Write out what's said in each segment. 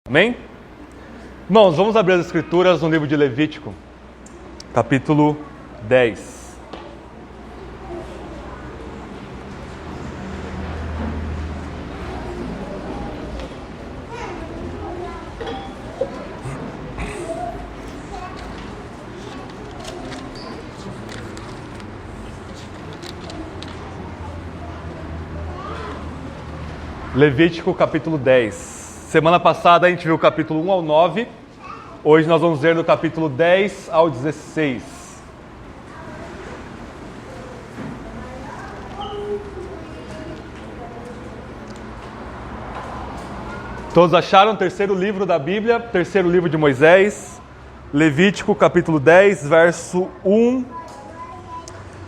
Amém? Irmãos, vamos abrir as escrituras no livro de Levítico, capítulo 10. Levítico, capítulo 10. Semana passada a gente viu o capítulo 1 ao 9. Hoje nós vamos ver do capítulo 10 ao 16. Todos acharam o terceiro livro da Bíblia, terceiro livro de Moisés, Levítico, capítulo 10, verso 1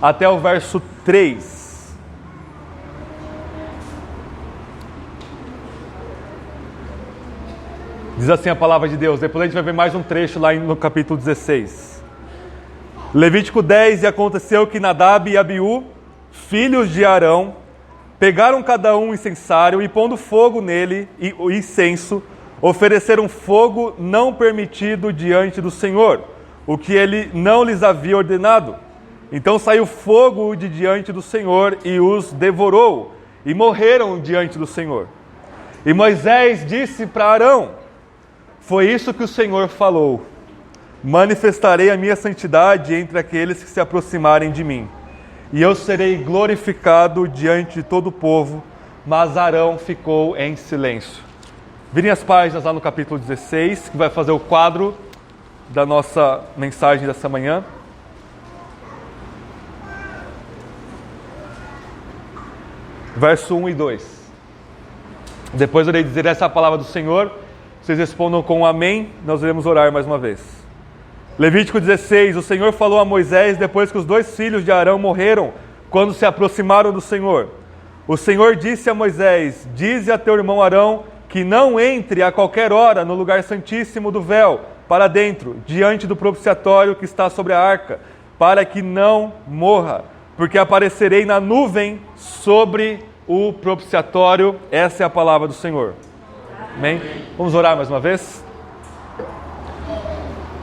até o verso 3. Diz assim a palavra de Deus. Depois a gente vai ver mais um trecho lá no capítulo 16. Levítico 10. E aconteceu que Nadab e Abiú, filhos de Arão, pegaram cada um um incensário e pondo fogo nele e o incenso, ofereceram fogo não permitido diante do Senhor, o que ele não lhes havia ordenado. Então saiu fogo de diante do Senhor e os devorou, e morreram diante do Senhor. E Moisés disse para Arão: foi isso que o Senhor falou: manifestarei a minha santidade entre aqueles que se aproximarem de mim, e eu serei glorificado diante de todo o povo. Mas Arão ficou em silêncio. Virem as páginas lá no capítulo 16, que vai fazer o quadro da nossa mensagem dessa manhã. Verso 1 e 2. Depois eu irei dizer essa é a palavra do Senhor. Vocês respondam com um amém, nós iremos orar mais uma vez. Levítico 16. O Senhor falou a Moisés depois que os dois filhos de Arão morreram, quando se aproximaram do Senhor. O Senhor disse a Moisés: dize a teu irmão Arão que não entre a qualquer hora no lugar santíssimo do véu, para dentro, diante do propiciatório que está sobre a arca, para que não morra, porque aparecerei na nuvem sobre o propiciatório. Essa é a palavra do Senhor. Amém? Vamos orar mais uma vez?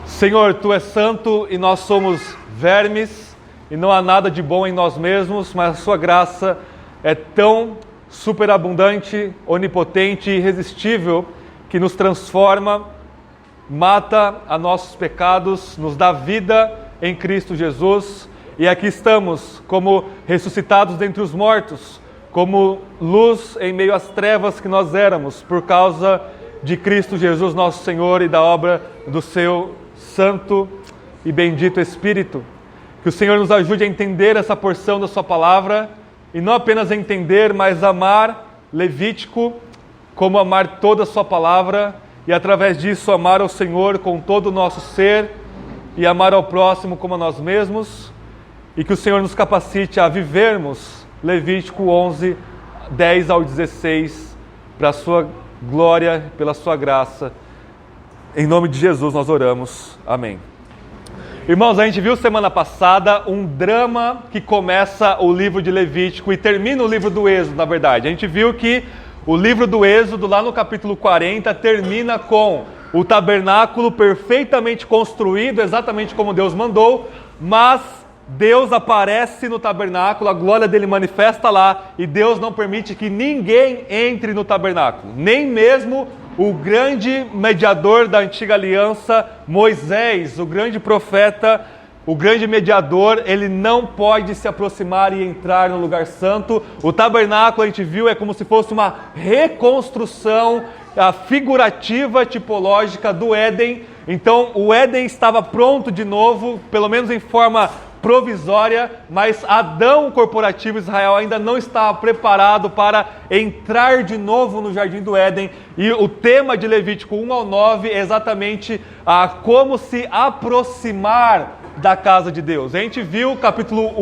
Senhor, Tu és santo e nós somos vermes, e não há nada de bom em nós mesmos, mas a Sua graça é tão superabundante, onipotente e irresistível, que nos transforma, mata a nossos pecados, nos dá vida em Cristo Jesus, e aqui estamos como ressuscitados dentre os mortos, como luz em meio às trevas que nós éramos, por causa de Cristo Jesus, nosso Senhor, e da obra do Seu Santo e Bendito Espírito. Que o Senhor nos ajude a entender essa porção da Sua palavra, e não apenas entender, mas amar Levítico, como amar toda a Sua palavra, e através disso amar ao Senhor com todo o nosso ser, e amar ao próximo como a nós mesmos, e que o Senhor nos capacite a vivermos Levítico 11, 10 ao 16, para a Sua glória, pela Sua graça. Em nome de Jesus nós oramos. Amém. Irmãos, a gente viu semana passada um drama que começa o livro de Levítico e termina o livro do Êxodo, na verdade. A gente viu que o livro do Êxodo, lá no capítulo 40, termina com o tabernáculo perfeitamente construído, exatamente como Deus mandou, mas Deus aparece no tabernáculo, a glória dele manifesta lá, e Deus não permite que ninguém entre no tabernáculo, nem mesmo o grande mediador da antiga aliança, Moisés, o grande profeta, o grande mediador, ele não pode se aproximar e entrar no lugar santo. O tabernáculo, a gente viu, é como se fosse uma reconstrução figurativa, tipológica do Éden. Então o Éden estava pronto de novo, pelo menos em forma provisória, mas Adão corporativo, Israel, ainda não estava preparado para entrar de novo no Jardim do Éden. E o tema de Levítico 1 ao 9 é exatamente como se aproximar da casa de Deus. A gente viu capítulo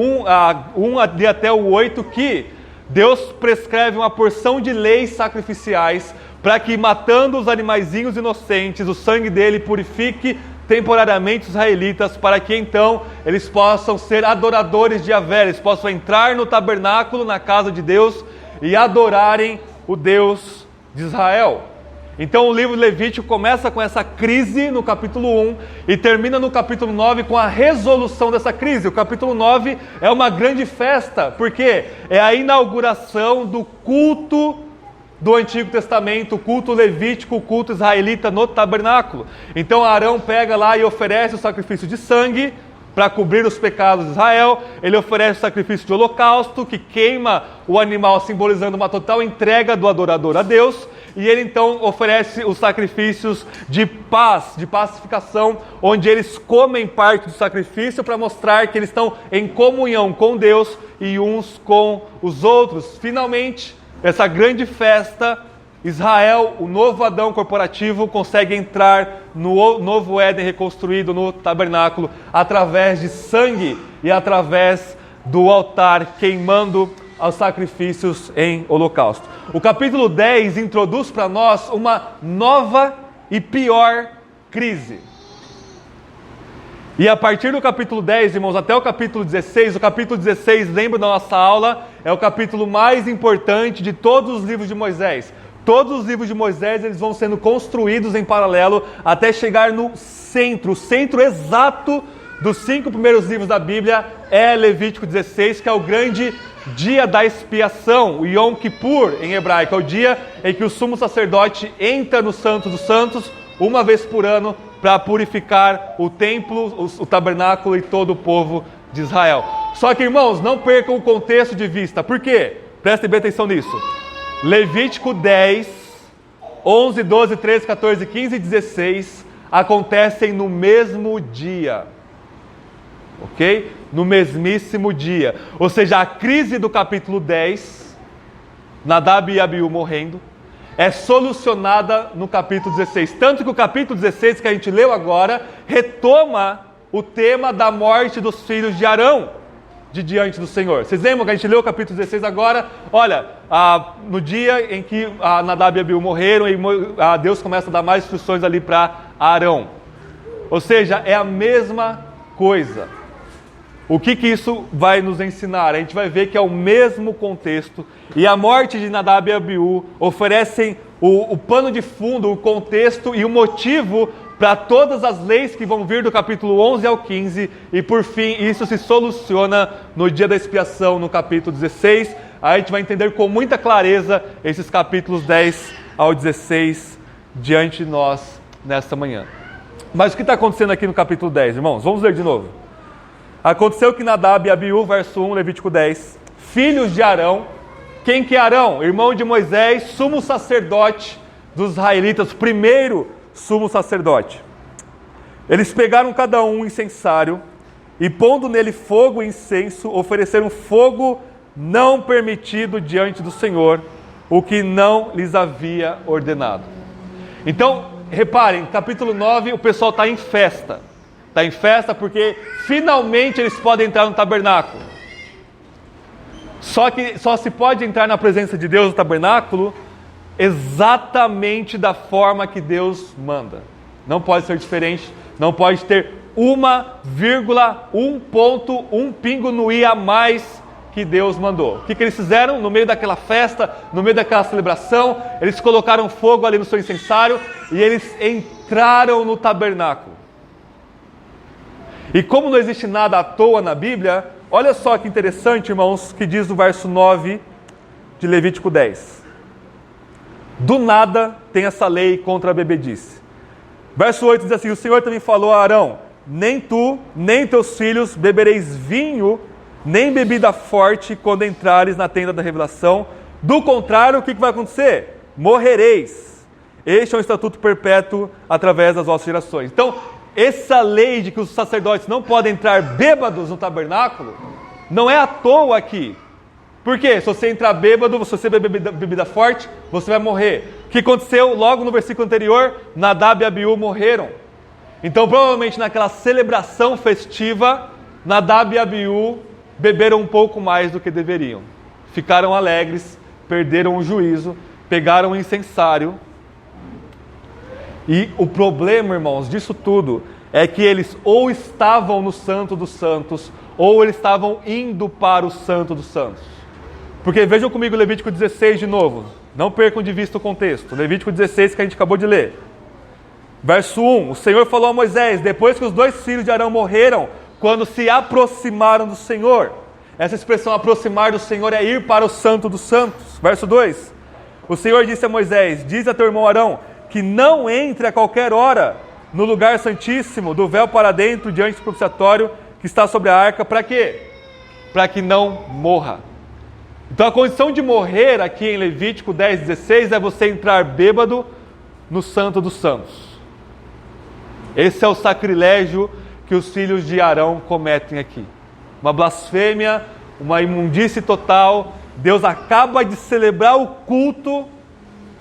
1 até o 8 que Deus prescreve uma porção de leis sacrificiais para que, matando os animaizinhos inocentes, o sangue dele purifique temporariamente os israelitas, para que então eles possam ser adoradores de Yahvé, eles possam entrar no tabernáculo, na casa de Deus, e adorarem o Deus de Israel. Então o livro de Levítico começa com essa crise no capítulo 1 e termina no capítulo 9 com a resolução dessa crise. O capítulo 9 é uma grande festa, porque é a inauguração do culto do Antigo Testamento, o culto levítico, o culto israelita no tabernáculo. Então Arão pega lá e oferece o sacrifício de sangue para cobrir os pecados de Israel. Ele oferece o sacrifício de holocausto, que queima o animal, simbolizando uma total entrega do adorador a Deus. E ele então oferece os sacrifícios de paz, de pacificação, onde eles comem parte do sacrifício para mostrar que eles estão em comunhão com Deus e uns com os outros. Finalmente, essa grande festa, Israel, o novo Adão corporativo, consegue entrar no novo Éden reconstruído no tabernáculo através de sangue e através do altar, queimando os sacrifícios em holocausto. O capítulo 10 introduz para nós uma nova e pior crise. E a partir do capítulo 10, irmãos, até o capítulo 16, o capítulo 16, lembra da nossa aula, é o capítulo mais importante de todos os livros de Moisés. Todos os livros de Moisés, eles vão sendo construídos em paralelo até chegar no centro. O centro exato dos 5 primeiros livros da Bíblia é Levítico 16, que é o grande dia da expiação, o Yom Kippur em hebraico. É o dia em que o sumo sacerdote entra no Santo dos Santos uma vez por ano para purificar o templo, o tabernáculo e todo o povo de Israel. Só que, irmãos, não percam o contexto de vista. Por quê? Prestem bem atenção nisso. Levítico 10, 11, 12, 13, 14, 15 e 16 acontecem no mesmo dia. Ok? No mesmíssimo dia. Ou seja, a crise do capítulo 10, Nadab e Abiú morrendo, é solucionada no capítulo 16. Tanto que o capítulo 16, que a gente leu agora, retoma o tema da morte dos filhos de Arão de diante do Senhor. Vocês lembram que a gente leu o capítulo 16 agora? Olha, no dia em que Nadab e Abiú morreram, Deus começa a dar mais instruções ali para Arão. Ou seja, é a mesma coisa. O que isso vai nos ensinar? A gente vai ver que é o mesmo contexto. E a morte de Nadab e Abiú oferecem o pano de fundo, o contexto e o motivo para todas as leis que vão vir do capítulo 11 ao 15. E por fim, isso se soluciona no dia da expiação, no capítulo 16. Aí a gente vai entender com muita clareza esses capítulos 10 ao 16 diante de nós nesta manhã. Mas o que está acontecendo aqui no capítulo 10, irmãos? Vamos ler de novo. Aconteceu que Nadab e Abiú, verso 1, Levítico 10, filhos de Arão. Quem que é Arão? Irmão de Moisés, sumo sacerdote dos israelitas, primeiro sumo sacerdote. Eles pegaram cada um incensário e, pondo nele fogo e incenso, ofereceram fogo não permitido diante do Senhor, o que não lhes havia ordenado. Então, reparem, capítulo 9, o pessoal está em festa. Está em festa porque finalmente eles podem entrar no tabernáculo. Só que só se pode entrar na presença de Deus no tabernáculo exatamente da forma que Deus manda. Não pode ser diferente, não pode ter 1,1 ponto, um pingo no i a mais que Deus mandou. O que eles fizeram? No meio daquela festa, no meio daquela celebração, eles colocaram fogo ali no seu incensário e eles entraram no tabernáculo. E como não existe nada à toa na Bíblia, olha só que interessante, irmãos, que diz o verso 9 de Levítico 10. Do nada tem essa lei contra a bebedice. Verso 8 diz assim: o Senhor também falou a Arão: nem tu, nem teus filhos bebereis vinho, nem bebida forte quando entrares na tenda da revelação. Do contrário, o que vai acontecer? Morrereis. Este é um estatuto perpétuo através das vossas gerações. Então, essa lei de que os sacerdotes não podem entrar bêbados no tabernáculo, não é à toa aqui. Por quê? Se você entrar bêbado, se você beber bebida forte, você vai morrer. O que aconteceu logo no versículo anterior? Nadab e Abiú morreram. Então, provavelmente naquela celebração festiva, Nadab e Abiú beberam um pouco mais do que deveriam. Ficaram alegres, perderam o juízo, pegaram o incensário. E o problema, irmãos, disso tudo é que eles ou estavam no Santo dos Santos, ou eles estavam indo para o Santo dos Santos. Porque vejam comigo Levítico 16 de novo, Não percam de vista o contexto. Levítico 16 que a gente acabou de ler. Verso 1, o Senhor falou a Moisés, depois que os 2 filhos de Arão morreram, quando se aproximaram do Senhor. Essa expressão aproximar do Senhor é ir para o Santo dos Santos. Verso 2, o Senhor disse a Moisés, diz a teu irmão Arão, que não entre a qualquer hora no lugar santíssimo, do véu para dentro, diante do propiciatório que está sobre a arca, para quê? Para que não morra. Então a condição de morrer aqui em Levítico 10:16 é você entrar bêbado no Santo dos Santos. Esse é o sacrilégio que os filhos de Arão cometem aqui. Uma blasfêmia, uma imundície total. Deus acaba de celebrar o culto,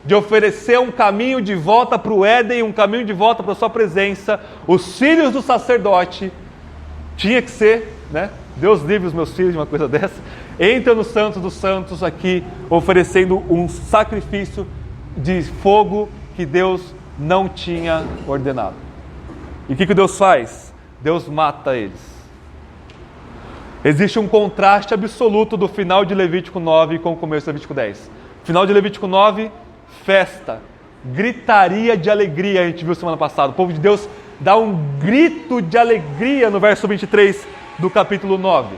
de oferecer um caminho de volta para o Éden, um caminho de volta para a sua presença. Os filhos do sacerdote, tinha que ser, né? Deus livre os meus filhos de uma coisa dessa. Entra no Santo dos Santos aqui, oferecendo um sacrifício de fogo que Deus não tinha ordenado. E o que Deus faz? Deus mata eles. Existe um contraste absoluto do final de Levítico 9 com o começo de Levítico 10. Final de Levítico 9, festa, gritaria de alegria, a gente viu semana passada. O povo de Deus dá um grito de alegria no verso 23 do capítulo 9.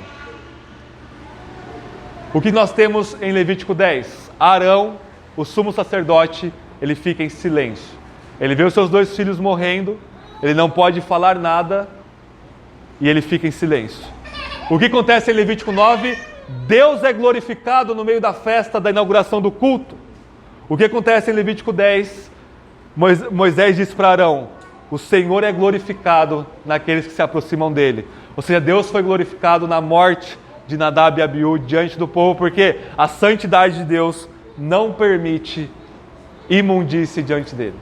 O que nós temos em Levítico 10? Arão, o sumo sacerdote, ele fica em silêncio. Ele vê os seus 2 filhos morrendo, ele não pode falar nada e ele fica em silêncio. O que acontece em Levítico 9? Deus é glorificado no meio da festa da inauguração do culto. O que acontece em Levítico 10? Moisés diz para Arão, o Senhor é glorificado naqueles que se aproximam dele. Ou seja, Deus foi glorificado na morte de Nadab e Abiú diante do povo, porque a santidade de Deus não permite imundície diante dele.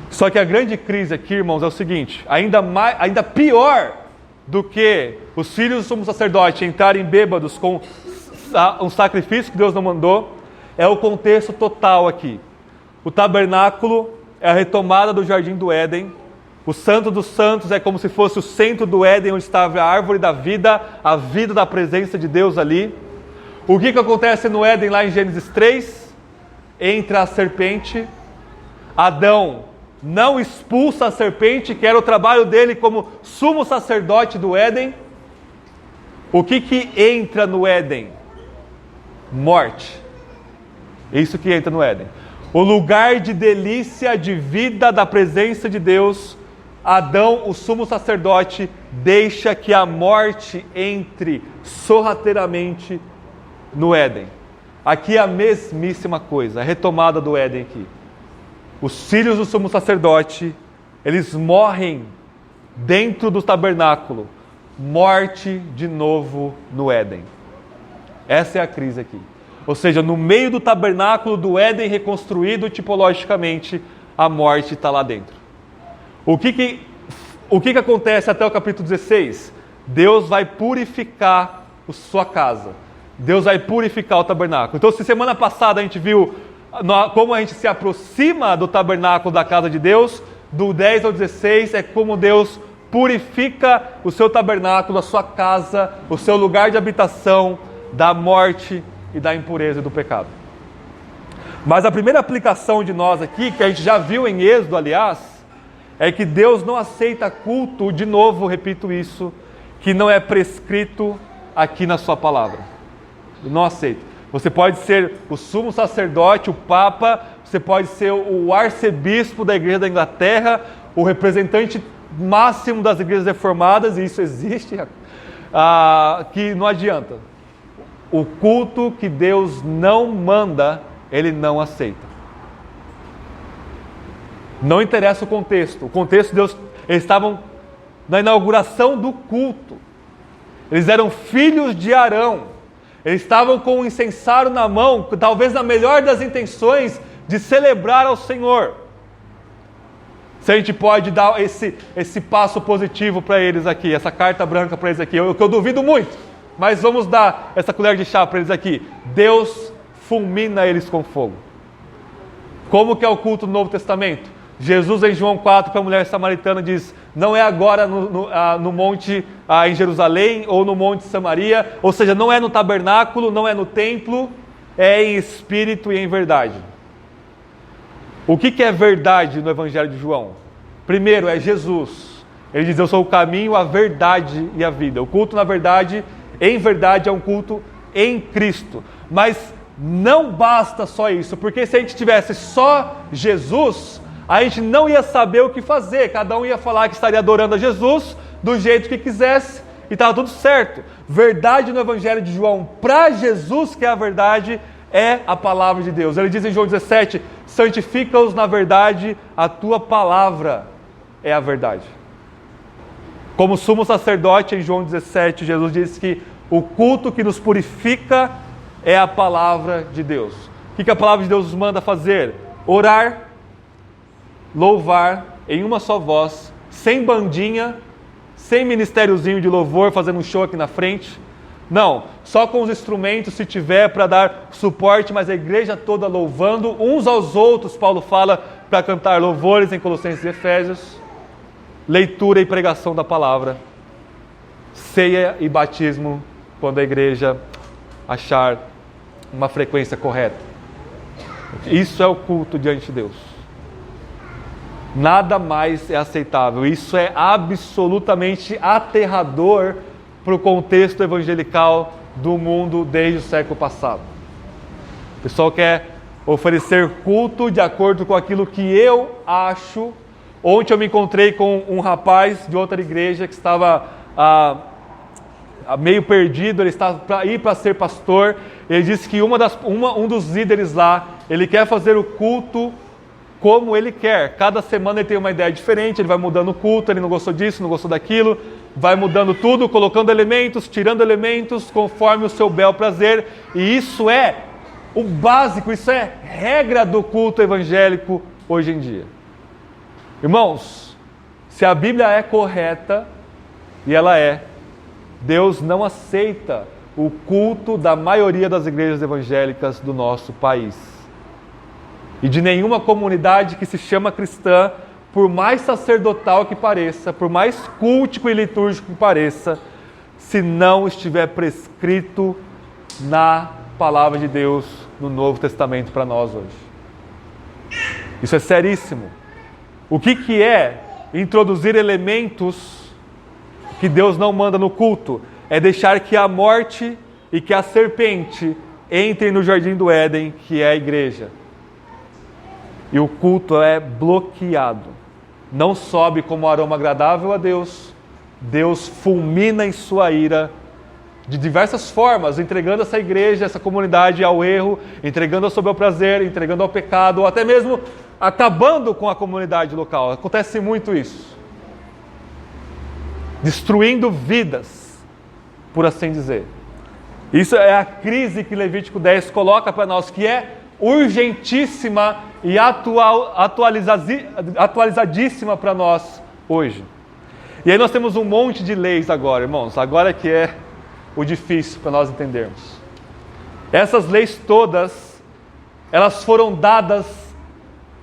Só que a grande crise aqui, irmãos, é o seguinte, ainda pior do que os filhos do sumo sacerdote entrarem bêbados com um sacrifício que Deus não mandou, é o contexto total aqui. O tabernáculo é a retomada do jardim do Éden. O Santo dos Santos é como se fosse o centro do Éden, onde estava a árvore da vida, a vida da presença de Deus ali. O que acontece no Éden lá em Gênesis 3? Entra a serpente. Adão não expulsa a serpente, que era o trabalho dele como sumo sacerdote do Éden. O que entra no Éden? Morte. É isso que entra no Éden. O lugar de delícia, de vida da presença de Deus. Adão, o sumo sacerdote, deixa que a morte entre sorrateiramente no Éden. Aqui é a mesmíssima coisa, a retomada do Éden aqui. Os filhos do sumo sacerdote, eles morrem dentro do tabernáculo. Morte de novo no Éden. Essa é a crise aqui. Ou seja, no meio do tabernáculo do Éden reconstruído tipologicamente, a morte está lá dentro. O que acontece até o capítulo 16? Deus vai purificar a sua casa. Deus vai purificar o tabernáculo. Então, se semana passada a gente viu como a gente se aproxima do tabernáculo da casa de Deus, do 10 ao 16 é como Deus purifica o seu tabernáculo, a sua casa, o seu lugar de habitação da morte e da impureza e do pecado. Mas a primeira aplicação de nós aqui, que a gente já viu em Êxodo, aliás, é que Deus não aceita culto, de novo, repito isso, que não é prescrito aqui na sua palavra. Não aceita. Você pode ser o sumo sacerdote, o papa, você pode ser o arcebispo da igreja da Inglaterra, o representante máximo das igrejas reformadas, e isso existe, que não adianta. O culto que Deus não manda, Ele não aceita. Não interessa o contexto. O contexto de Deus, eles estavam na inauguração do culto. Eles eram filhos de Arão. Eles estavam com o incensário na mão, talvez na melhor das intenções de celebrar ao Senhor. Se a gente pode dar esse passo positivo para eles aqui, essa carta branca para eles aqui, o que eu duvido muito, mas vamos dar essa colher de chá para eles aqui. Deus fulmina eles com fogo. Como que é o culto do Novo Testamento? Jesus em João 4 para a mulher samaritana diz, não é agora no monte em Jerusalém ou no monte Samaria, ou seja, não é no tabernáculo, não é no templo, é em espírito e em verdade. O que é verdade no Evangelho de João? Primeiro, é Jesus. Ele diz, eu sou o caminho, a verdade e a vida. O culto, na verdade, em verdade, é um culto em Cristo. Mas não basta só isso, porque se a gente tivesse só Jesus, a gente não ia saber o que fazer. Cada um ia falar que estaria adorando a Jesus do jeito que quisesse e estava tudo certo. Verdade no Evangelho de João, para Jesus, que é a verdade, é a palavra de Deus. Ele diz em João 17, santifica-os na verdade, a tua palavra é a verdade. Como sumo sacerdote em João 17, Jesus diz que o culto que nos purifica é a palavra de Deus. O que a palavra de Deus nos manda fazer? Orar, louvar em uma só voz, sem bandinha, sem ministériozinho de louvor, fazendo um show aqui na frente. Não, só com os instrumentos se tiver para dar suporte, mas a igreja toda louvando uns aos outros, Paulo fala, para cantar louvores em Colossenses e Efésios. Leitura e pregação da palavra. Ceia e batismo, quando a igreja achar uma frequência correta. Isso é o culto diante de Deus. Nada mais é aceitável. Isso é absolutamente aterrador para o contexto evangelical do mundo desde o século passado. O pessoal quer oferecer culto de acordo com aquilo que eu acho. Ontem eu me encontrei com um rapaz de outra igreja que estava meio perdido, ele estava para ir para ser pastor. Ele disse que um dos líderes lá, ele quer fazer o culto como ele quer. Cada semana ele tem uma ideia diferente, ele vai mudando o culto, ele não gostou disso, não gostou daquilo, vai mudando tudo, colocando elementos, tirando elementos, conforme o seu bel prazer. E isso é o básico, isso é regra do culto evangélico hoje em dia. Irmãos, se a Bíblia é correta, e ela é, Deus não aceita o culto da maioria das igrejas evangélicas do nosso país. E de nenhuma comunidade que se chama cristã, por mais sacerdotal que pareça, por mais cultico e litúrgico que pareça, se não estiver prescrito na palavra de Deus no Novo Testamento para nós hoje. Isso é seríssimo. O que é introduzir elementos que Deus não manda no culto? É deixar que a morte e que a serpente entrem no jardim do Éden, que é a igreja. E o culto é bloqueado. Não sobe como aroma agradável a Deus. Deus fulmina em sua ira de diversas formas, entregando essa igreja, essa comunidade ao erro, entregando ao seu bel prazer, entregando ao pecado, ou até mesmo acabando com a comunidade local. Acontece muito isso. Destruindo vidas, por assim dizer. Isso é a crise que Levítico 10 coloca para nós, que é urgentíssima e atualizadíssima para nós hoje. E aí nós temos um monte de leis agora, irmãos. Agora que é o difícil para nós entendermos. Essas leis todas, elas foram dadas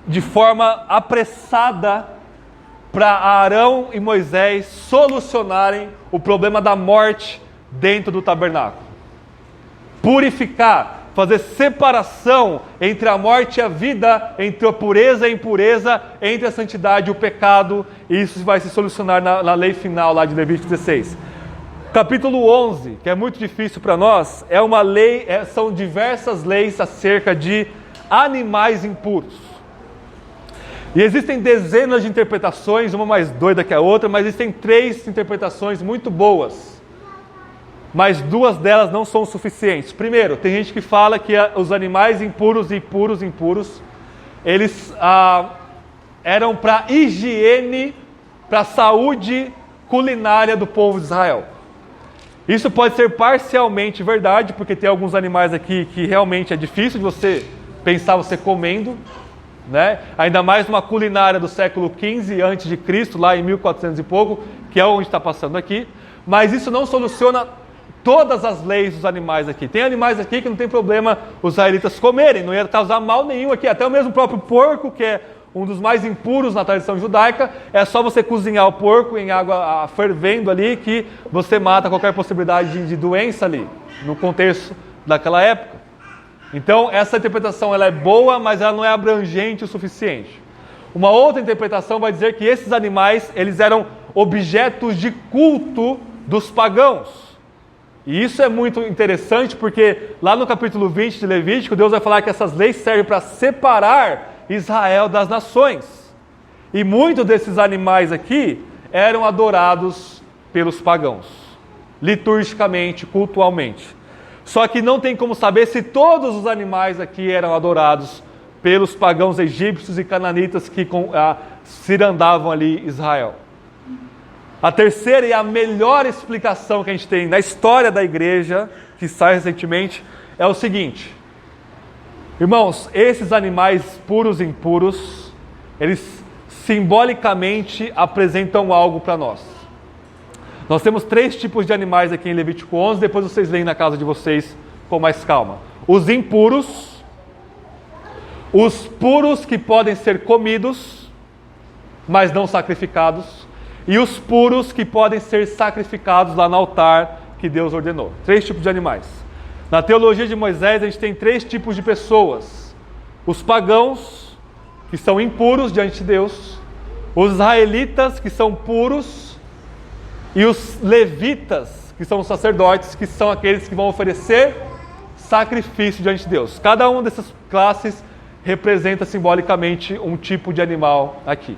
de forma apressada para Arão e Moisés solucionarem o problema da morte dentro do tabernáculo. Purificar, fazer separação entre a morte e a vida, entre a pureza e a impureza, entre a santidade e o pecado. E isso vai se solucionar na lei final lá de Levítico 16. Capítulo 11, que é muito difícil para nós, é uma lei, são diversas leis acerca de animais impuros. E existem dezenas de interpretações, uma mais doida que a outra, mas existem 3 interpretações muito boas. Mas 2 delas não são suficientes. Primeiro, tem gente que fala que os animais impuros, eles eram para higiene, para saúde culinária do povo de Israel. Isso pode ser parcialmente verdade, porque tem alguns animais aqui que realmente é difícil de você pensar você comendo, né? Ainda mais numa culinária do século XV a.C., lá em 1400 e pouco, que é onde está passando aqui. Mas isso não soluciona todas as leis dos animais aqui. Tem animais aqui que não tem problema os israelitas comerem, não ia causar mal nenhum aqui. Até o mesmo próprio porco, que é um dos mais impuros na tradição judaica, é só você cozinhar o porco em água fervendo ali que você mata qualquer possibilidade de doença ali, no contexto daquela época. Então, essa interpretação ela é boa, mas ela não é abrangente o suficiente. Uma outra interpretação vai dizer que esses animais, eles eram objetos de culto dos pagãos. E isso é muito interessante porque lá no capítulo 20 de Levítico, Deus vai falar que essas leis servem para separar Israel das nações. E muitos desses animais aqui eram adorados pelos pagãos, liturgicamente, cultualmente. Só que não tem como saber se todos os animais aqui eram adorados pelos pagãos egípcios e cananitas que cirandavam ali Israel. A terceira e a melhor explicação que a gente tem na história da igreja, que sai recentemente, é o seguinte. Irmãos, esses animais puros e impuros, eles simbolicamente apresentam algo para nós. Nós temos 3 tipos de animais aqui em Levítico 11, depois vocês leem na casa de vocês com mais calma. Os impuros, os puros que podem ser comidos, mas não sacrificados, e os puros que podem ser sacrificados lá no altar que Deus ordenou. 3 tipos de animais. Na teologia de Moisés a gente tem 3 tipos de pessoas. Os pagãos, que são impuros diante de Deus, os israelitas, que são puros, e os levitas, que são os sacerdotes, que são aqueles que vão oferecer sacrifício diante de Deus. Cada uma dessas classes representa simbolicamente um tipo de animal aqui.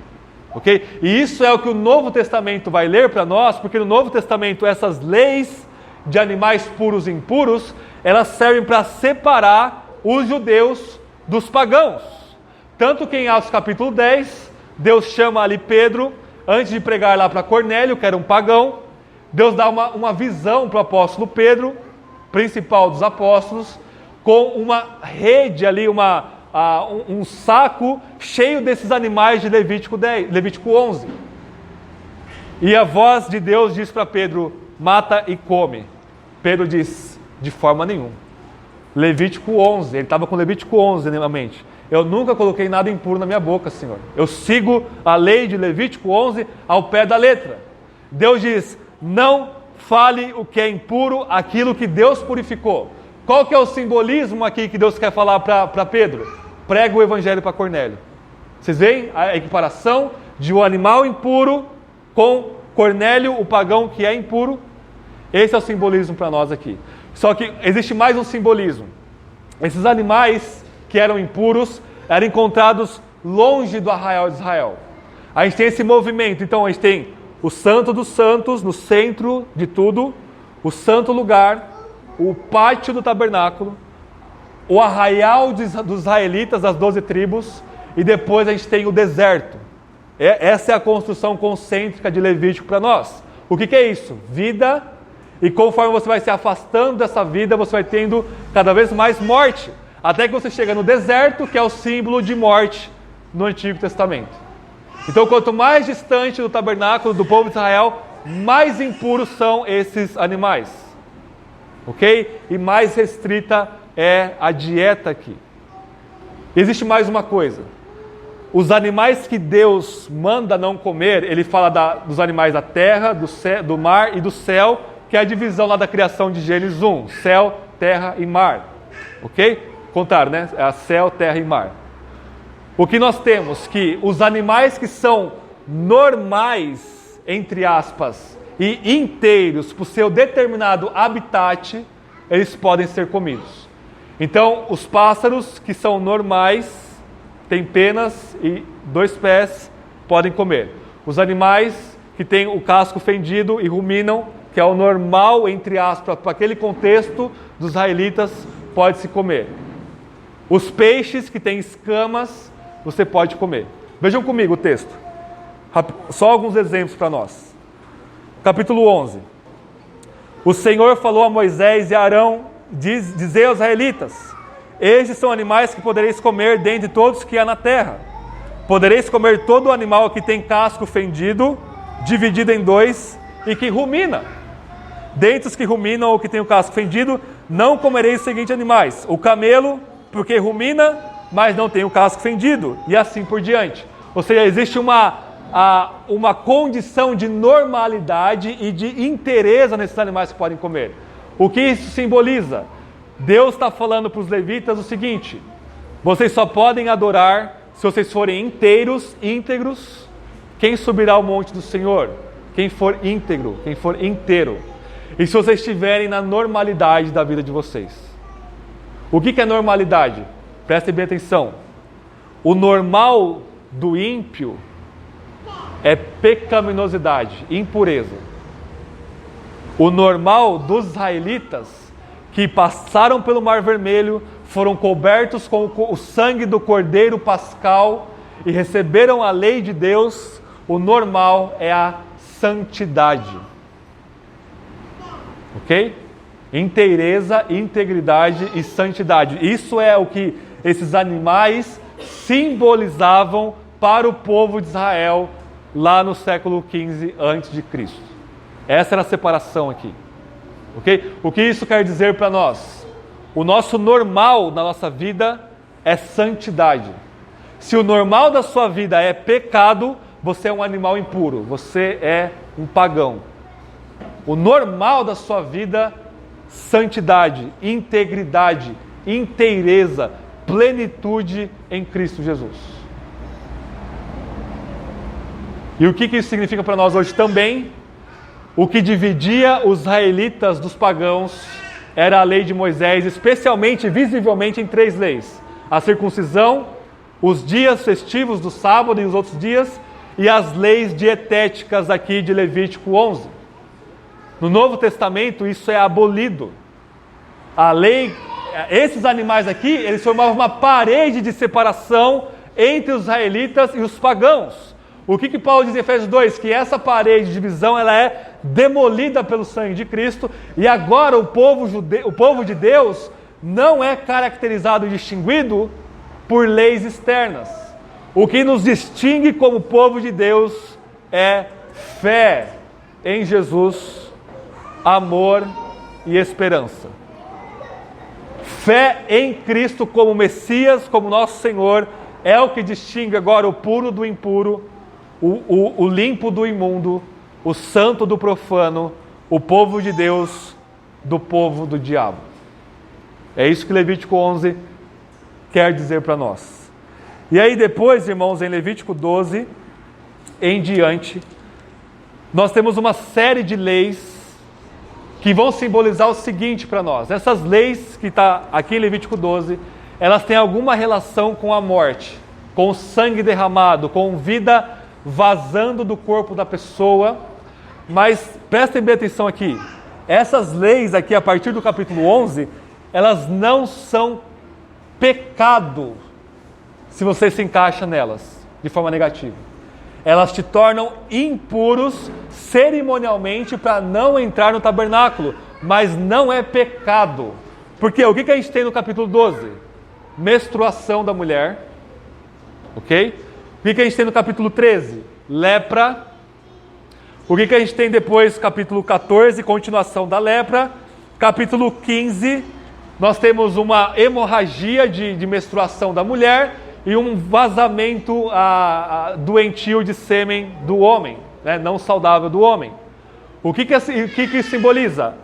Ok? E isso é o que o Novo Testamento vai ler para nós, porque no Novo Testamento essas leis de animais puros e impuros, elas servem para separar os judeus dos pagãos. Tanto que em Atos capítulo 10, Deus chama ali Pedro, antes de pregar lá para Cornélio, que era um pagão, Deus dá uma visão para o apóstolo Pedro, principal dos apóstolos, com uma rede ali, um saco cheio desses animais de Levítico 11. E a voz de Deus diz para Pedro, mata e come. Pedro diz, de forma nenhuma. Levítico 11, ele estava com Levítico 11 na mente. Eu nunca coloquei nada impuro na minha boca, Senhor. Eu sigo a lei de Levítico 11 ao pé da letra. Deus diz, não fale o que é impuro, aquilo que Deus purificou. Qual que é o simbolismo aqui que Deus quer falar para Pedro? Prega o evangelho para Cornélio. Vocês veem a equiparação de um animal impuro com Cornélio, o pagão que é impuro? Esse é o simbolismo para nós aqui. Só que existe mais um simbolismo. Esses animais que eram impuros, eram encontrados longe do arraial de Israel. A gente tem esse movimento, então a gente tem o Santo dos Santos no centro de tudo, o santo lugar, o pátio do tabernáculo, o arraial dos israelitas, das 12 tribos, e depois a gente tem o deserto. Essa é a construção concêntrica de Levítico para nós. O que é isso? Vida, e conforme você vai se afastando dessa vida, você vai tendo cada vez mais morte. Até que você chega no deserto, que é o símbolo de morte no Antigo Testamento. Então, quanto mais distante do tabernáculo do povo de Israel, mais impuros são esses animais. Ok? E mais restrita é a dieta aqui. Existe mais uma coisa. Os animais que Deus manda não comer, ele fala dos animais da terra, do mar e do céu, que é a divisão lá da criação de Gênesis 1. Céu, terra e mar. Ok? Contaram, né? É céu, terra e mar. O que nós temos que os animais que são normais, entre aspas, e inteiros para o seu determinado habitat, eles podem ser comidos. Então, os pássaros que são normais, têm penas e 2 pés, podem comer. Os animais que têm o casco fendido e ruminam, que é o normal, entre aspas, para aquele contexto dos israelitas, pode-se comer. Os peixes que têm escamas, você pode comer. Vejam comigo o texto. Só alguns exemplos para nós. Capítulo 11. O Senhor falou a Moisés e a Arão, dizer aos israelitas, estes são animais que podereis comer dentre todos que há na terra. Podereis comer todo animal que tem casco fendido, dividido em 2, e que rumina. Dentre os que ruminam ou que tem o casco fendido, não comereis os seguintes animais. O camelo, porque rumina, mas não tem o casco fendido, e assim por diante. Ou seja, existe uma condição de normalidade e de inteireza nesses animais que podem comer. O que isso simboliza? Deus está falando para os levitas o seguinte: vocês só podem adorar se vocês forem inteiros, íntegros. Quem subirá ao monte do Senhor? Quem for íntegro, quem for inteiro. E se vocês estiverem na normalidade da vida de vocês. O que é normalidade? Prestem bem atenção. O normal do ímpio é pecaminosidade, impureza. O normal dos israelitas, que passaram pelo Mar Vermelho, foram cobertos com o sangue do Cordeiro Pascal e receberam a lei de Deus, o normal é a santidade. Ok? Inteireza, integridade e santidade. Isso é o que esses animais simbolizavam para o povo de Israel lá no século XV a.C. Essa era a separação aqui. Ok? O que isso quer dizer para nós? O nosso normal na nossa vida é santidade. Se o normal da sua vida é pecado, você é um animal impuro, você é um pagão. O normal da sua vida, santidade, integridade, inteireza, plenitude em Cristo Jesus. E o que isso significa para nós hoje também? O que dividia os israelitas dos pagãos era a lei de Moisés, especialmente, visivelmente, em 3 leis: a circuncisão, os dias festivos do sábado e os outros dias, e as leis dietéticas aqui de Levítico 11. No Novo Testamento isso é abolido. A lei, esses animais aqui, eles formavam uma parede de separação entre os israelitas e os pagãos. O que Paulo diz em Efésios 2? Que essa parede de divisão ela é demolida pelo sangue de Cristo, e agora o povo de Deus não é caracterizado e distinguido por leis externas. O que nos distingue como povo de Deus é fé em Jesus, amor e esperança. Fé em Cristo como Messias, como nosso Senhor, é o que distingue agora o puro do impuro, o limpo do imundo, o santo do profano, o povo de Deus do povo do diabo. É isso que Levítico 11 quer dizer para nós. E aí depois, irmãos, em Levítico 12 em diante, nós temos uma série de leis que vão simbolizar o seguinte para nós. Essas leis que está aqui em Levítico 12, elas têm alguma relação com a morte, com o sangue derramado, com vida vazando do corpo da pessoa. Mas prestem bem atenção aqui. Essas leis aqui, a partir do capítulo 11, elas não são pecado se você se encaixa nelas de forma negativa. Elas te tornam impuros cerimonialmente para não entrar no tabernáculo, mas não é pecado. Porque o que a gente tem no capítulo 12? Menstruação da mulher, ok? O que a gente tem no capítulo 13? Lepra. O que a gente tem depois, capítulo 14, continuação da lepra. Capítulo 15, nós temos uma hemorragia de menstruação da mulher e um vazamento doentio de sêmen do homem, né, não saudável do homem. O que simboliza?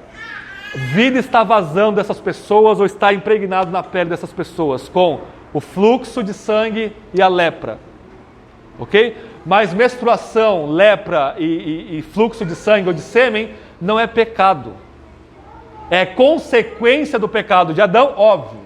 Vida está vazando dessas pessoas ou está impregnado na pele dessas pessoas com o fluxo de sangue e a lepra. Ok? Mas menstruação, lepra e fluxo de sangue ou de sêmen não é pecado. É consequência do pecado de Adão, óbvio.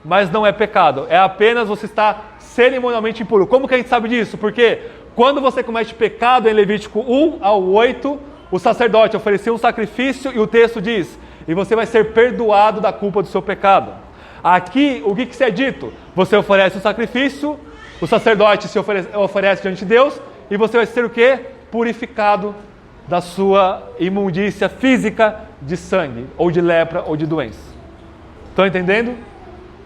Mas não é pecado. É apenas você estar cerimonialmente impuro. Como que a gente sabe disso? Porque quando você comete pecado em Levítico 1 ao 8, o sacerdote oferecia um sacrifício e o texto diz: e você vai ser perdoado da culpa do seu pecado. Aqui, o que é dito? Você oferece o sacrifício, o sacerdote se oferece diante de Deus, e você vai ser o quê? Purificado da sua imundícia física de sangue, ou de lepra, ou de doença. Estão entendendo?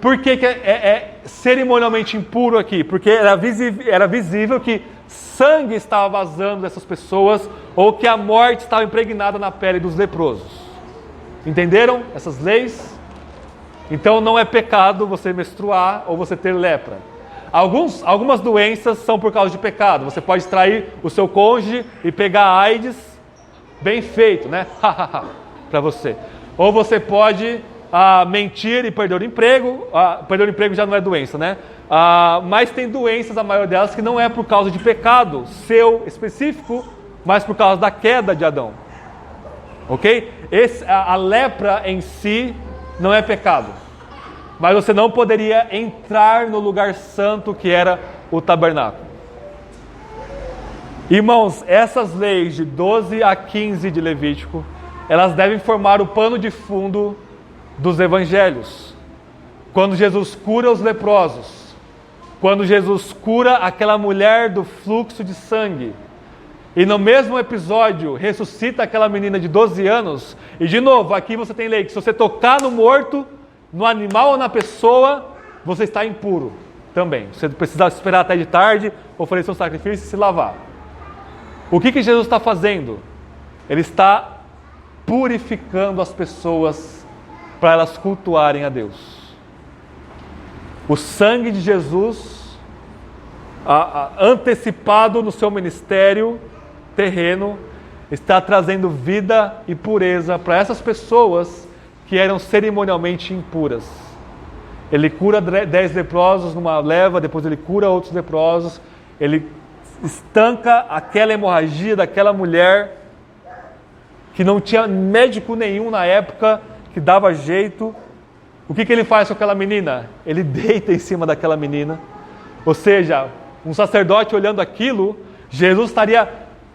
Por que é cerimonialmente impuro aqui? Porque era visível que sangue estava vazando dessas pessoas, ou que a morte estava impregnada na pele dos leprosos. Entenderam essas leis? Então não é pecado você menstruar ou você ter lepra. Algumas doenças são por causa de pecado. Você pode trair o seu cônjuge e pegar AIDS, bem feito, né? Para você. Ou você pode mentir e perder o emprego. Perder o emprego já não é doença, né? Mas tem doenças, a maioria delas, que não é por causa de pecado seu específico, mas por causa da queda de Adão. Ok? A lepra em si não é pecado. Mas você não poderia entrar no lugar santo que era o tabernáculo. Irmãos, essas leis de 12 a 15 de Levítico, elas devem formar o pano de fundo dos evangelhos. Quando Jesus cura os leprosos, quando Jesus cura aquela mulher do fluxo de sangue, e no mesmo episódio ressuscita aquela menina de 12 anos, e de novo, aqui você tem lei que se você tocar no morto, no animal ou na pessoa, você está impuro também. Você precisa esperar até de tarde, oferecer um sacrifício e se lavar. O que Jesus está fazendo? Ele está purificando as pessoas para elas cultuarem a Deus. O sangue de Jesus, antecipado no seu ministério terreno, está trazendo vida e pureza para essas pessoas que eram cerimonialmente impuras. Ele cura 10 leprosos numa leva, depois ele cura outros leprosos, ele estanca aquela hemorragia daquela mulher que não tinha médico nenhum na época que dava jeito. O que ele faz com aquela menina? Ele deita em cima daquela menina. Ou seja, um sacerdote olhando aquilo, Jesus estaria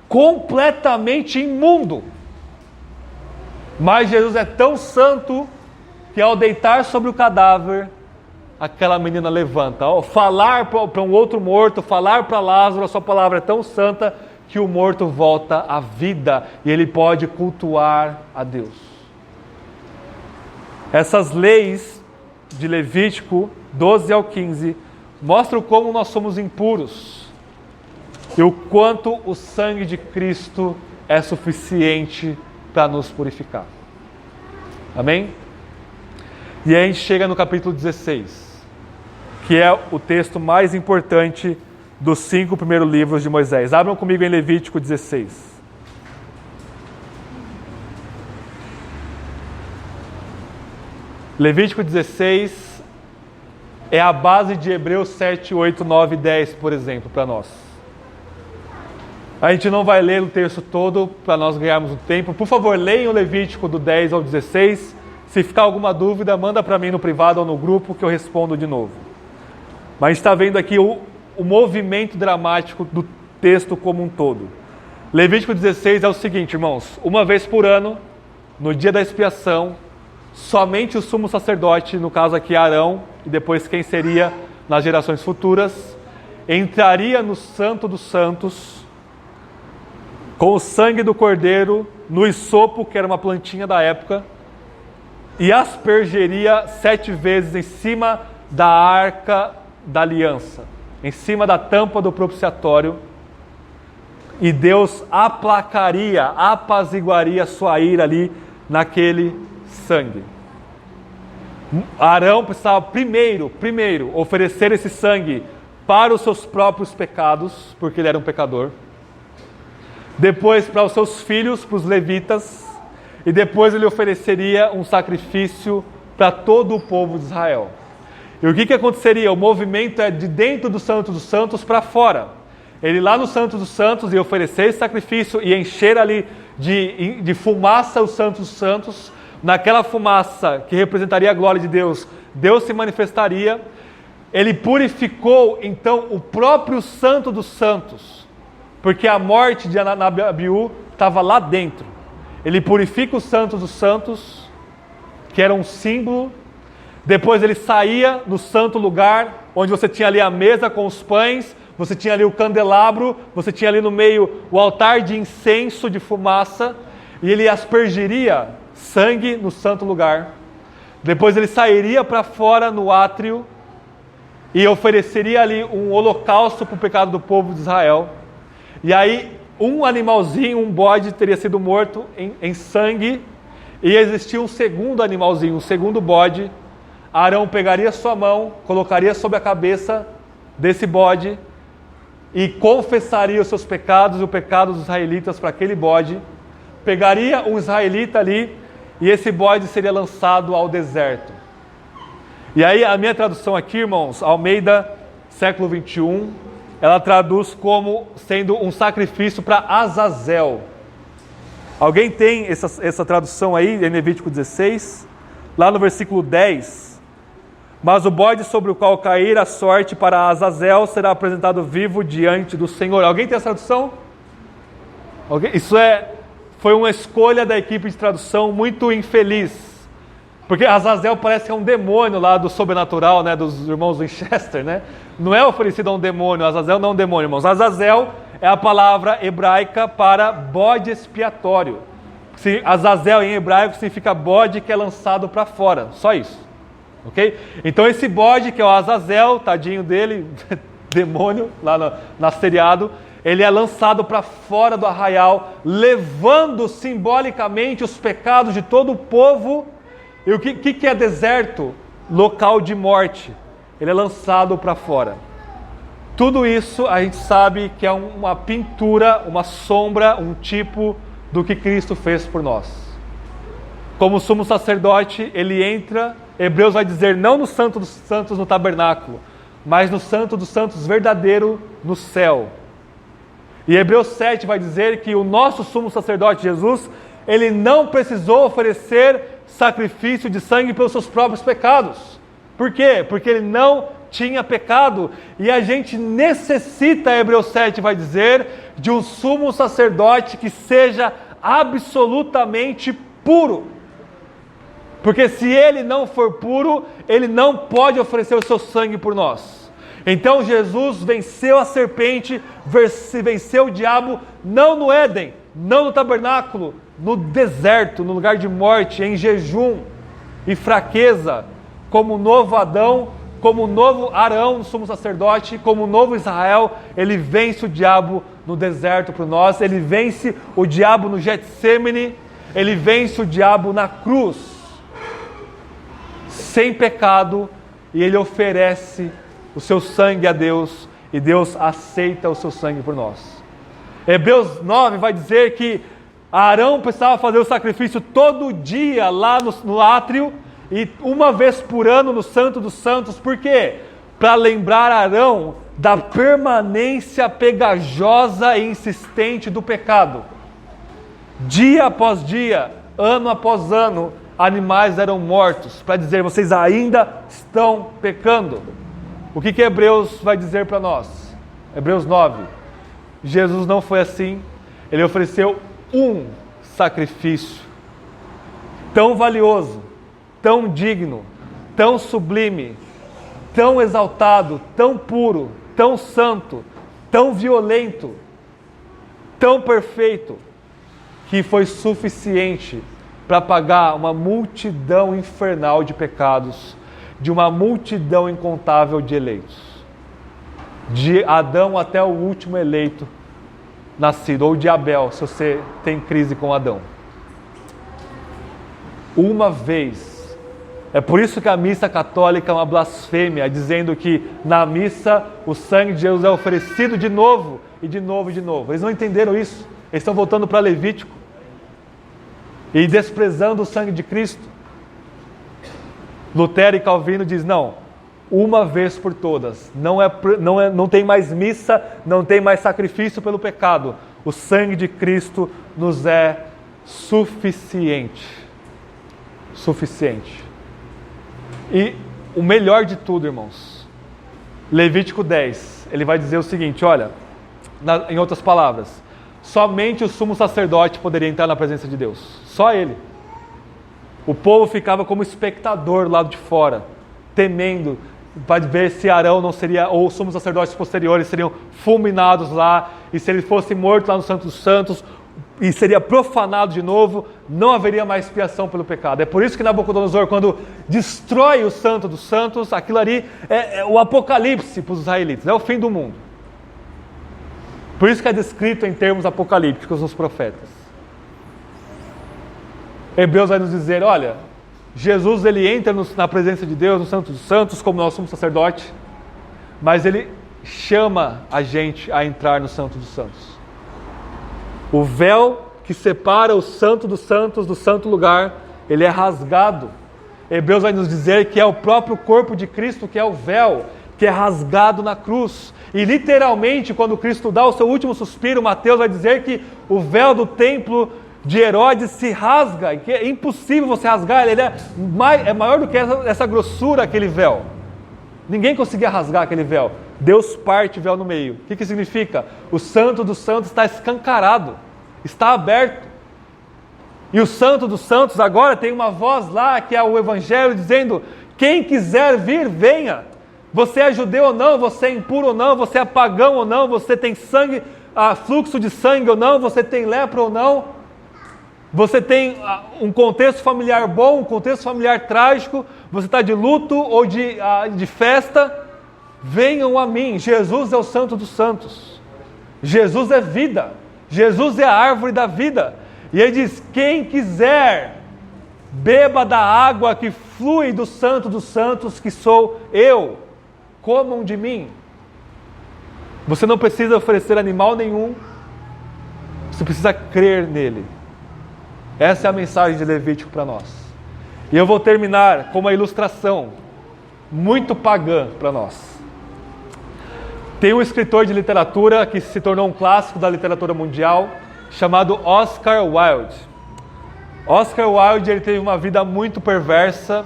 completamente imundo. Mas Jesus é tão santo que ao deitar sobre o cadáver, aquela menina levanta. Ao falar para um outro morto, falar para Lázaro, a sua palavra é tão santa que o morto volta à vida e ele pode cultuar a Deus. Essas leis de Levítico 12 ao 15 mostram como nós somos impuros e o quanto o sangue de Cristo é suficiente para nos purificar. Amém? E aí a gente chega no capítulo 16, que é o texto mais importante dos 5 primeiros livros de Moisés. Abram comigo em Levítico 16. Levítico 16 é a base de Hebreus 7, 8, 9 e 10, por exemplo, para nós. A gente não vai ler o texto todo para nós ganharmos o tempo. Por favor, leiam o Levítico do 10 ao 16. Se ficar alguma dúvida, manda para mim no privado ou no grupo que eu respondo de novo. Mas a gente está vendo aqui o movimento dramático do texto como um todo. Levítico 16 é o seguinte, irmãos. Uma vez por ano, no dia da expiação, somente o sumo sacerdote, no caso aqui Arão, e depois quem seria nas gerações futuras, entraria no Santo dos Santos com o sangue do cordeiro no hisopo, que era uma plantinha da época, e aspergeria 7 vezes em cima da arca da aliança, em cima da tampa do propiciatório, e Deus aplacaria, apaziguaria sua ira ali naquele sangue. Arão precisava primeiro oferecer esse sangue para os seus próprios pecados, porque ele era um pecador, depois para os seus filhos, para os levitas, e depois ele ofereceria um sacrifício para todo o povo de Israel. E o que aconteceria? O movimento é de dentro do Santo dos Santos para fora. Ele lá no Santo dos Santos ia oferecer esse sacrifício e encher ali de fumaça o Santo dos Santos. Naquela fumaça que representaria a glória de Deus, Deus se manifestaria. Ele purificou então o próprio Santo dos Santos, porque a morte de Anabiú estava lá dentro. Ele purifica o Santo dos Santos, que era um símbolo. Depois ele saía no santo lugar, onde você tinha ali a mesa com os pães, você tinha ali o candelabro, você tinha ali no meio o altar de incenso de fumaça, e ele aspergiria sangue no santo lugar. Depois ele sairia para fora no átrio e ofereceria ali um holocausto para o pecado do povo de Israel. E aí um animalzinho, um bode, teria sido morto em sangue, e existia um segundo animalzinho, um segundo bode. Arão pegaria sua mão, colocaria sobre a cabeça desse bode e confessaria os seus pecados e o pecado dos israelitas para aquele bode. Pegaria um israelita ali e esse bode seria lançado ao deserto. E aí a minha tradução aqui, irmãos, Almeida, século 21, ela traduz como sendo um sacrifício para Azazel. Alguém tem essa tradução aí, em Levítico 16? Lá no versículo 10. Mas o bode sobre o qual cair a sorte para Azazel será apresentado vivo diante do Senhor. Alguém tem essa tradução? Isso foi uma escolha da equipe de tradução muito infeliz. Porque Azazel parece que é um demônio lá do sobrenatural, né, dos irmãos Winchester, né? Não é oferecido a um demônio, Azazel não é um demônio, irmãos. Azazel é a palavra hebraica para bode expiatório. Azazel em hebraico significa bode que é lançado para fora, só isso. Ok? Então esse bode que é o Azazel, tadinho dele, demônio, lá no seriado, ele é lançado para fora do arraial, levando simbolicamente os pecados de todo o povo. E o que é deserto? Local de morte. Ele é lançado para fora. Tudo isso a gente sabe que é uma pintura, uma sombra, um tipo do que Cristo fez por nós. Como sumo sacerdote, ele entra, Hebreus vai dizer, não no Santo dos Santos no tabernáculo, mas no Santo dos Santos verdadeiro no céu. E Hebreus 7 vai dizer que o nosso sumo sacerdote Jesus, ele não precisou oferecer sacrifício de sangue pelos seus próprios pecados. Por quê? Porque ele não tinha pecado. E a gente necessita, Hebreus 7 vai dizer, de um sumo sacerdote que seja absolutamente puro. Porque se ele não for puro, ele não pode oferecer o seu sangue por nós. Então Jesus venceu a serpente, venceu o diabo, não no Éden, não no tabernáculo, no deserto, no lugar de morte, em jejum e fraqueza, como novo Adão, como novo Arão, sumo sacerdote, como novo Israel, ele vence o diabo no deserto por nós, ele vence o diabo no Getsêmani, ele vence o diabo na cruz, sem pecado, e ele oferece o seu sangue a Deus, e Deus aceita o seu sangue por nós. Hebreus 9 vai dizer que Arão precisava fazer o sacrifício todo dia lá no átrio e uma vez por ano no Santo dos Santos. Por quê? Para lembrar Arão da permanência pegajosa e insistente do pecado. Dia após dia, ano após ano, animais eram mortos, para dizer, vocês ainda estão pecando. O que Hebreus vai dizer para nós? Hebreus 9. Jesus não foi assim. Ele ofereceu um sacrifício tão valioso, tão digno, tão sublime, tão exaltado, tão puro, tão santo, tão violento, tão perfeito, que foi suficiente para pagar uma multidão infernal de pecados, de uma multidão incontável de eleitos, de Adão até o último eleito nascido, ou de Abel, se você tem crise com Adão. Uma vez. É por isso que a missa católica é uma blasfêmia, dizendo que na missa o sangue de Jesus é oferecido de novo, e de novo, e de novo. Eles não entenderam isso. Eles estão voltando para Levítico e desprezando o sangue de Cristo. Lutero e Calvino dizem, não, uma vez por todas, não tem mais missa, não tem mais sacrifício pelo pecado, o sangue de Cristo nos é suficiente. Suficiente. E o melhor de tudo, irmãos, Levítico 10, ele vai dizer o seguinte, olha, em outras palavras, somente o sumo sacerdote poderia entrar na presença de Deus, só ele. O povo ficava como espectador lá de fora, temendo, para ver se Arão não seria, ou os sumos sacerdotes posteriores seriam fulminados lá, e se ele fosse morto lá no Santo dos Santos, e seria profanado de novo, não haveria mais expiação pelo pecado. É por isso que Nabucodonosor, quando destrói o Santo dos Santos, aquilo ali é o apocalipse para os israelitas, é o fim do mundo. Por isso que é descrito em termos apocalípticos nos profetas. Hebreus vai nos dizer, olha, Jesus ele entra na presença de Deus, no Santo dos Santos, como nosso sumo sacerdote, mas ele chama a gente a entrar no Santo dos Santos. O véu que separa o Santo dos Santos do santo lugar ele é rasgado. Hebreus vai nos dizer que é o próprio corpo de Cristo que é o véu, que é rasgado na cruz. E literalmente, quando Cristo dá o seu último suspiro, Mateus vai dizer que o véu do templo de Herodes se rasga, e que é impossível você rasgar, ele é maior do que essa grossura, aquele véu. Ninguém conseguia rasgar aquele véu. Deus parte o véu no meio. O que significa? O Santo dos Santos está escancarado, está aberto. E o Santo dos Santos agora tem uma voz lá, que é o Evangelho, dizendo: quem quiser vir, venha. Você é judeu ou não, você é impuro ou não, você é pagão ou não, você tem sangue, fluxo de sangue ou não, você tem lepra ou não, você tem um contexto familiar bom, um contexto familiar trágico, você está de luto ou de festa, venham a mim. Jesus é o Santo dos Santos. Jesus é vida. Jesus é a árvore da vida. E ele diz: quem quiser, beba da água que flui do Santo dos Santos, que sou eu. Comam de mim. Você não precisa oferecer animal nenhum, você precisa crer nele. Essa é a mensagem de Levítico para nós. E eu vou terminar com uma ilustração muito pagã para nós. Tem um escritor de literatura que se tornou um clássico da literatura mundial, chamado Oscar Wilde. Oscar Wilde, ele teve uma vida muito perversa,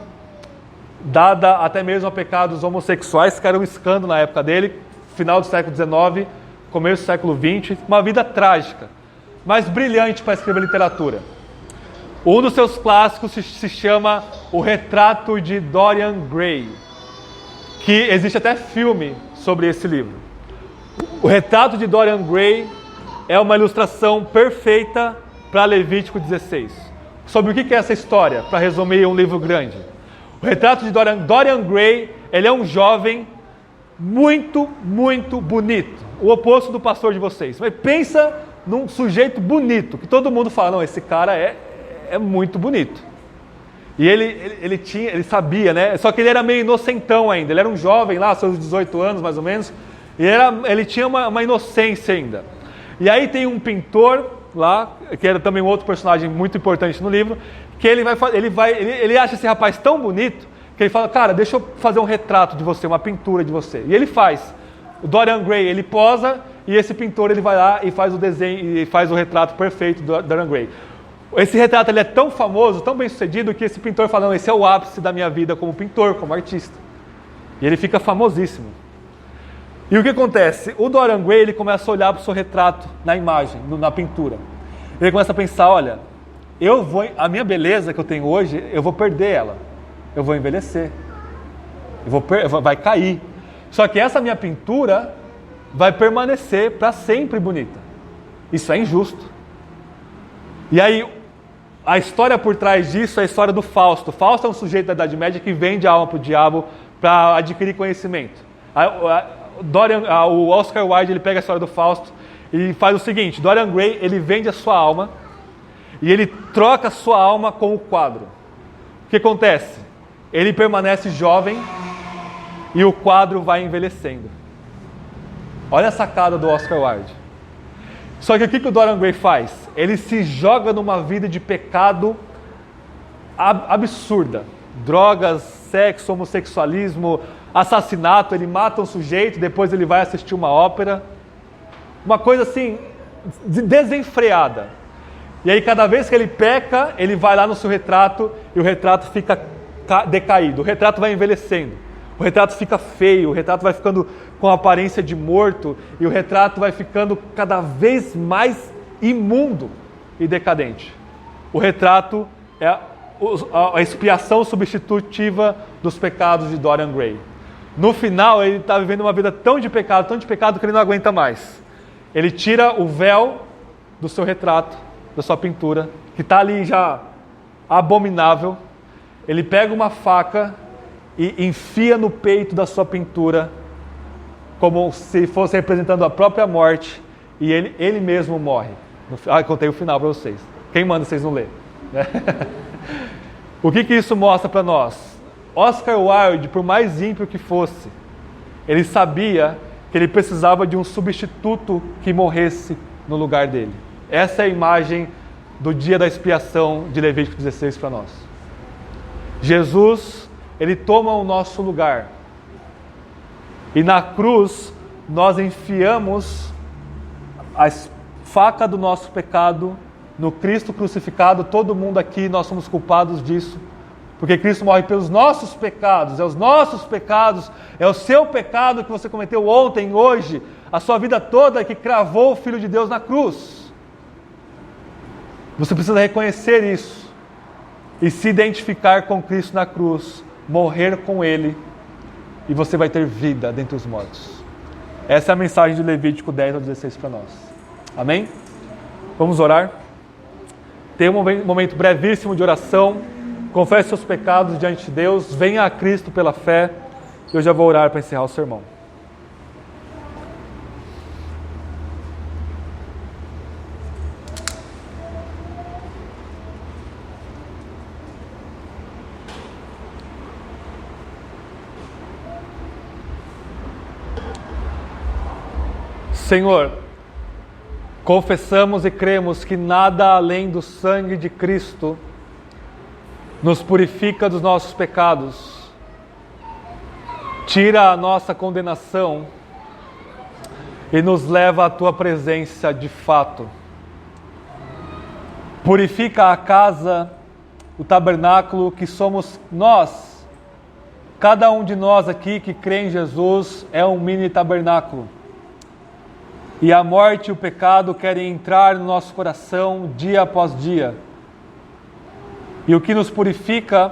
dada até mesmo a pecados homossexuais, que era um escândalo na época dele, final do século XIX, começo do século XX, uma vida trágica, mas brilhante para escrever literatura. Um dos seus clássicos se chama O Retrato de Dorian Gray, que existe até filme sobre esse livro. O Retrato de Dorian Gray é uma ilustração perfeita para Levítico 16. Sobre o que é essa história, para resumir um livro grande. O Retrato de Dorian Gray, ele é um jovem muito, muito bonito. O oposto do pastor de vocês. Mas pensa num sujeito bonito, que todo mundo fala: não, esse cara é muito bonito. E ele sabia, né? Só que ele era meio inocentão ainda. Ele era um jovem lá, seus 18 anos mais ou menos. E ele tinha uma inocência ainda. E aí tem um pintor lá, que era também um outro personagem muito importante no livro, que ele acha esse rapaz tão bonito, que ele fala: cara, deixa eu fazer um retrato de você, uma pintura de você. E ele faz. O Dorian Gray, ele posa, e esse pintor, ele vai lá e faz o desenho, e faz o retrato perfeito do Dorian Gray. Esse retrato, ele é tão famoso, tão bem sucedido, que esse pintor fala: não, esse é o ápice da minha vida como pintor, como artista. E ele fica famosíssimo. E o que acontece? O Dorian Gray, ele começa a olhar para o seu retrato na imagem, na pintura. Ele começa a pensar: olha, a minha beleza que eu tenho hoje, eu vou perder ela. Eu vou envelhecer. Vai cair. Só que essa minha pintura vai permanecer para sempre bonita. Isso é injusto. E aí, a história por trás disso é a história do Fausto. Fausto é um sujeito da Idade Média que vende a alma para o diabo para adquirir conhecimento. O Oscar Wilde, ele pega a história do Fausto e faz o seguinte: Dorian Gray, ele vende a sua alma e ele troca a sua alma com o quadro. O que acontece? Ele permanece jovem e o quadro vai envelhecendo. Olha a sacada do Oscar Wilde. Só que o que o Dorian Gray faz? Ele se joga numa vida de pecado absurda. Drogas, sexo, homossexualismo, assassinato. Ele mata um sujeito, depois ele vai assistir uma ópera. Uma coisa assim, desenfreada. E aí cada vez que ele peca, ele vai lá no seu retrato e o retrato fica decaído. O retrato vai envelhecendo. O retrato fica feio, o retrato vai ficando com a aparência de morto e o retrato vai ficando cada vez mais imundo e decadente. O retrato é a expiação substitutiva dos pecados de Dorian Gray. No final, ele está vivendo uma vida tão de pecado que ele não aguenta mais. Ele tira o véu do seu retrato, da sua pintura, que está ali já abominável. Ele pega uma faca e enfia no peito da sua pintura, como se fosse representando a própria morte, e ele mesmo morre. Contei o final para vocês. Quem manda vocês não lerem? O que isso mostra para nós? Oscar Wilde, por mais ímpio que fosse, ele sabia que ele precisava de um substituto que morresse no lugar dele. Essa é a imagem do dia da expiação de Levítico 16 para nós. Jesus, Ele toma o nosso lugar. E na cruz, nós enfiamos a faca do nosso pecado no Cristo crucificado. Todo mundo aqui, nós somos culpados disso. Porque Cristo morre pelos nossos pecados, é os nossos pecados, é o seu pecado que você cometeu ontem, hoje, a sua vida toda, que cravou o Filho de Deus na cruz. Você precisa reconhecer isso e se identificar com Cristo na cruz, morrer com Ele, e você vai ter vida dentre os mortos. Essa é a mensagem de Levítico 10 ao 16 para nós. Amém? Vamos orar? Tenha um momento brevíssimo de oração. Confesse seus pecados diante de Deus, venha a Cristo pela fé, e eu já vou orar para encerrar o sermão. Senhor, confessamos e cremos que nada além do sangue de Cristo nos purifica dos nossos pecados, tira a nossa condenação e nos leva à Tua presença de fato. Purifica a casa, o tabernáculo que somos nós. Cada um de nós aqui que crê em Jesus é um mini tabernáculo. E a morte e o pecado querem entrar no nosso coração dia após dia. E o que nos purifica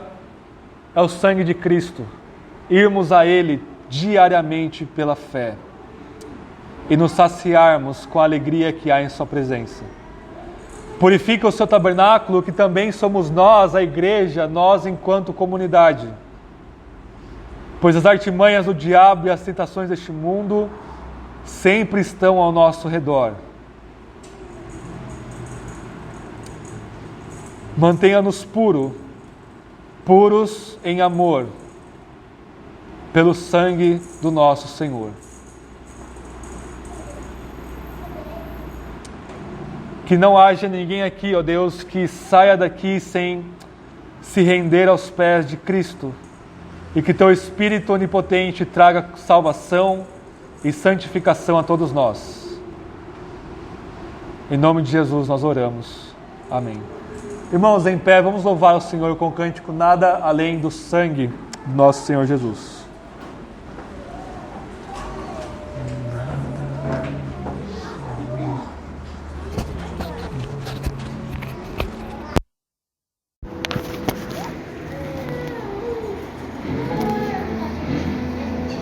é o sangue de Cristo. Irmos a Ele diariamente pela fé. E nos saciarmos com a alegria que há em Sua presença. Purifica o Seu tabernáculo, que também somos nós, a igreja, nós enquanto comunidade. Pois as artimanhas do diabo e as tentações deste mundo sempre estão ao nosso redor. Mantenha-nos puros em amor, pelo sangue do nosso Senhor. Que não haja ninguém aqui, ó Deus, que saia daqui sem se render aos pés de Cristo, e que Teu Espírito Onipotente traga salvação e santificação a todos nós. Em nome de Jesus nós oramos. Amém. Irmãos, em pé, vamos louvar o Senhor com o cântico Nada Além do Sangue do nosso Senhor Jesus.